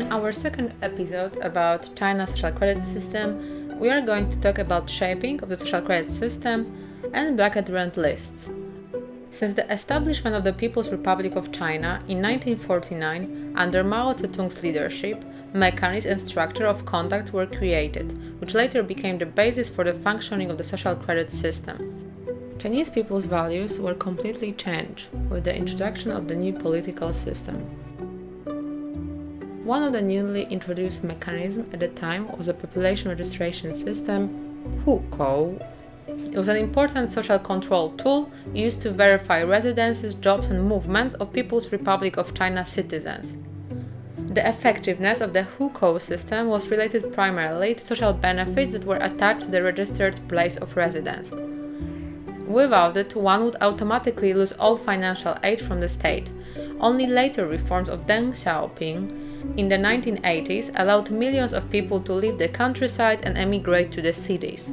In our second episode about China's social credit system, we are going to talk about shaping of the social credit system and black and red lists. Since the establishment of the People's Republic of China in 1949, under Mao Zedong's leadership, mechanisms and structure of conduct were created, which later became the basis for the functioning of the social credit system. Chinese people's values were completely changed with the introduction of the new political system. One of the newly introduced mechanisms at the time was the population registration system, hukou. It was an important social control tool used to verify residences, jobs and movements of People's Republic of China citizens. The effectiveness of the hukou system was related primarily to social benefits that were attached to the registered place of residence. Without it, one would automatically lose all financial aid from the state. Only later reforms of Deng Xiaoping in the 1980s allowed millions of people to leave the countryside and emigrate to the cities.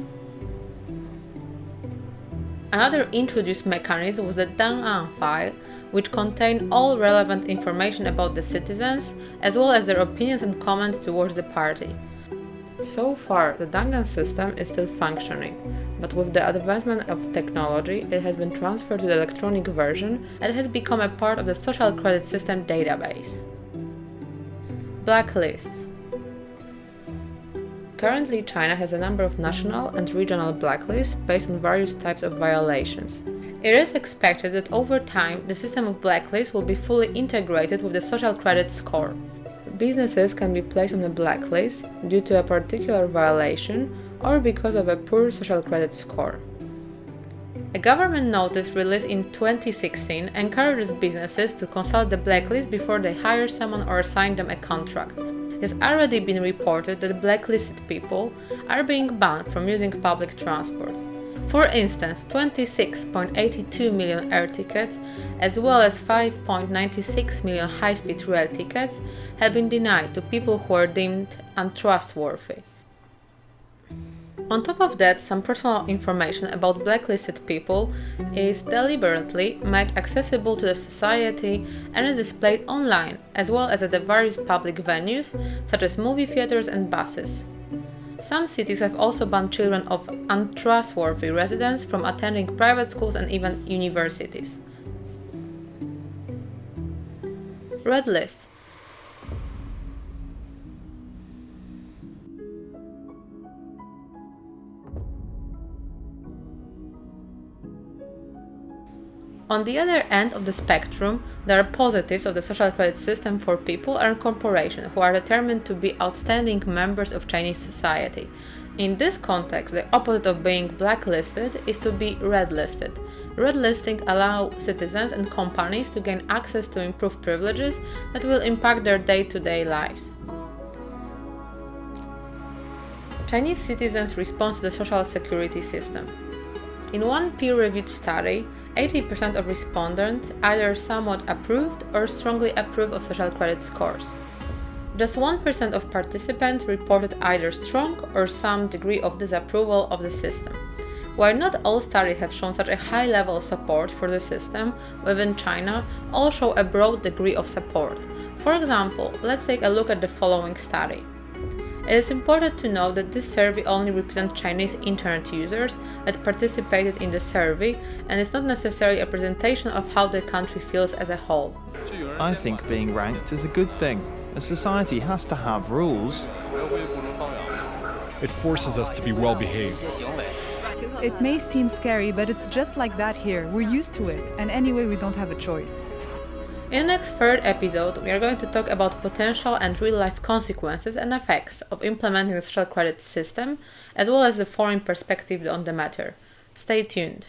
Another introduced mechanism was the Dan'an file, which contained all relevant information about the citizens, as well as their opinions and comments towards the party. So far, the Dan'an system is still functioning, but with the advancement of technology, it has been transferred to the electronic version and has become a part of the social credit system database. Blacklists. Currently, China has a number of national and regional blacklists based on various types of violations. It is expected that over time, the system of blacklists will be fully integrated with the social credit score. Businesses can be placed on the blacklist due to a particular violation or because of a poor social credit score. A government notice released in 2016 encourages businesses to consult the blacklist before they hire someone or assign them a contract. It has already been reported that blacklisted people are being banned from using public transport. For instance, 26.82 million air tickets, as well as 5.96 million high-speed rail tickets, have been denied to people who are deemed untrustworthy. On top of that, some personal information about blacklisted people is deliberately made accessible to the society and is displayed online, as well as at the various public venues, such as movie theaters and buses. Some cities have also banned children of untrustworthy residents from attending private schools and even universities. Redlists. On the other end of the spectrum, there are positives of the social credit system for people and corporations who are determined to be outstanding members of Chinese society. In this context, the opposite of being blacklisted is to be redlisted. Redlisting allows citizens and companies to gain access to improved privileges that will impact their day-to-day lives. Chinese citizens' response to the social security system. In one peer-reviewed study, 80% of respondents either somewhat approved or strongly approved of social credit scores. Just 1% of participants reported either strong or some degree of disapproval of the system. While not all studies have shown such a high level of support for the system within China, all show a broad degree of support. For example, let's take a look at the following study. It is important to note that this survey only represents Chinese internet users that participated in the survey and is not necessarily a representation of how the country feels as a whole. I think being ranked is a good thing. A society has to have rules. It forces us to be well behaved. It may seem scary, but it's just like that here. We're used to it, and anyway, we don't have a choice. In the next third episode, we are going to talk about potential and real-life consequences and effects of implementing the social credit system, as well as the foreign perspective on the matter. Stay tuned.